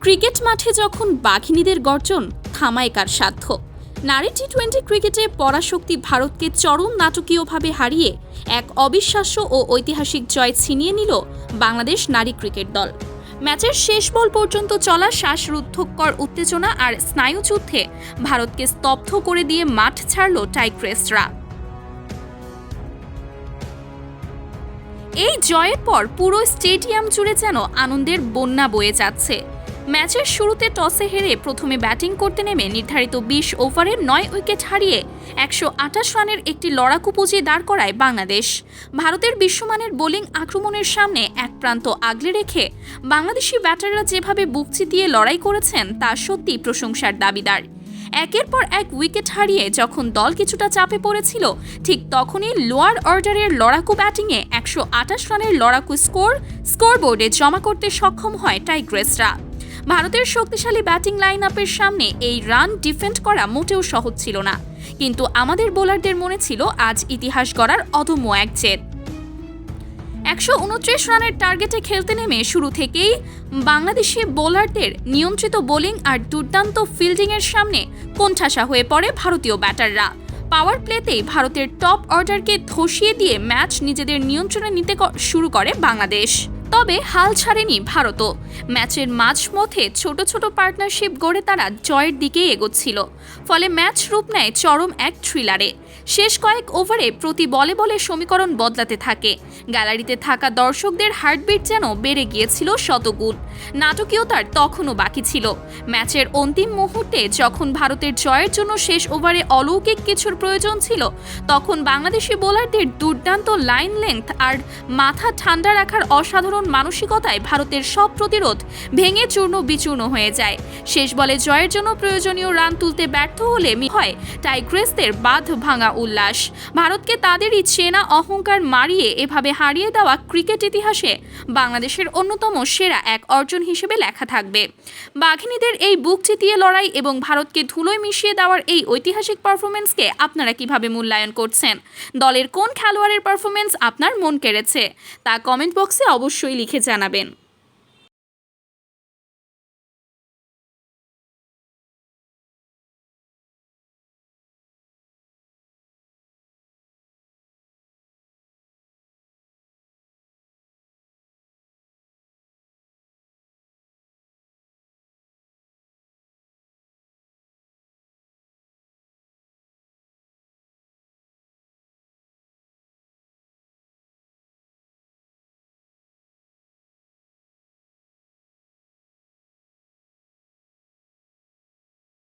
Cricket মাঠে যখন বাঘিনীদের গর্জন থামায় কার সাধ্য। নারী টি-20 ক্রিকেটে পরাশক্তি ভারতকে চরম নাটকীয়ভাবে হারিয়ে এক অবিশ্বাস্য ও ঐতিহাসিক জয় ছিনিয়ে নিল বাংলাদেশ নারী ক্রিকেট দল। ম্যাচের শেষ বল পর্যন্ত চলা শ্বাসরুদ্ধকর উত্তেজনা আর স্নায়ুযুদ্ধে ভারতকে স্তব্ধ করে দিয়ে মাঠ ছাড়ল টাইগ্রেসরা। এই জয়ের পর পুরো স্টেডিয়াম জুড়ে যেন আনন্দের বন্যা বয়ে যাচ্ছে। ম্যাচের শুরুতে টসে হেরে প্রথমে ব্যাটিং করতে নেমে নির্ধারিত ২০ ওভারে ৯ উইকেট হারিয়ে ১২৮ রানের একটি লড়াকু পুঁজি দাঁড় করায় বাংলাদেশ। ভারতের বিশ্বমানের বোলিং আক্রমণের সামনে এক প্রান্ত আগলে রেখে বাংলাদেশি ব্যাটাররা যেভাবে বুক চিতিয়ে লড়াই করেছেন তা সত্যি প্রশংসার দাবিদার। একের পর এক উইকেট হারিয়ে যখন দল কিছুটা চাপে পড়েছিল, ঠিক তখনই লোয়ার অর্ডারের লড়াকু ব্যাটিংয়ে ১২৮ রানের লড়াকু স্কোরবোর্ডে জমা করতে সক্ষম হয় টাইগ্রেসরা। ভারতের শক্তিশালী ব্যাটিং লাইন আপের সামনে এই রান ডিফেন্ড করা মোটেও সহজ ছিল না, কিন্তু আমাদের বোলারদের মনে ছিল আজ ইতিহাস গড়ার অদম্য এক জেদ। ১২৯ রানের টার্গেটে খেলতে নেমে শুরু থেকেই বাংলাদেশি বোলারদের নিয়ন্ত্রিত বোলিং আর দুর্দান্ত ফিল্ডিংয়ের সামনে কোণঠাসা হয়ে পড়ে ভারতীয় ব্যাটাররা। পাওয়ার প্লেতেই ভারতের টপ অর্ডারকে ধসিয়ে দিয়ে ম্যাচ নিজেদের নিয়ন্ত্রণে নিতে শুরু করে বাংলাদেশ। তবে হাল ছাড়েনি ভারতও। ম্যাচের মাঝপথে ছোট ছোট পার্টনারশিপ গড়ে তারা জয়ের দিকেই এগোচ্ছিল, ফলে ম্যাচ রূপ নেয় চরম এক থ্রিলারে। শেষ কয়েক ওভারে প্রতি বলে বলে সমীকরণ বদলাতে থাকে। গ্যালারিতে থাকা দর্শকদের হার্টবিট যেন বেড়ে গিয়েছিল শতগুণ। নাটকীয়তার তখনও বাকি ছিল। ম্যাচের অন্তিম মুহূর্তে যখন ভারতের জয়ের জন্য শেষ ওভারে অলৌকিক কিছুর প্রয়োজন ছিল, তখন বাংলাদেশি বোলারদের দুর্দান্ত লাইন লেংথ আর মাথা ঠান্ডা রাখার অসাধারণ মানসিকতায় ভারতের সব প্রতিরোধ ভেঙে চূর্ণ বিচূর্ণ হয়ে যায়। শেষ বলে জয়ের জন্য প্রয়োজনীয় রান তুলতে ব্যর্থ হলে হয় টাইগ্রেসদের বাঁধ ভাঙা উল্লাস। ভারতকে তাদেরই চেনা অহংকার মারিয়ে এভাবে হারিয়ে দেওয়া ক্রিকেট ইতিহাসে বাংলাদেশের অন্যতম সেরা এক অর্জন হিসেবে লেখা থাকবে। বাঘিনীদের এই বুক চিতিয়ে লড়াই এবং ভারতকে ধুলোয় মিশিয়ে দেওয়ার এই ঐতিহাসিক পারফরমেন্সকে আপনারা কিভাবে মূল্যায়ন করছেন? দলের কোন খেলোয়াড়ের পারফরমেন্স আপনার মন কেড়েছে তা কমেন্ট বক্সে অবশ্যই লিখে জানাবেন।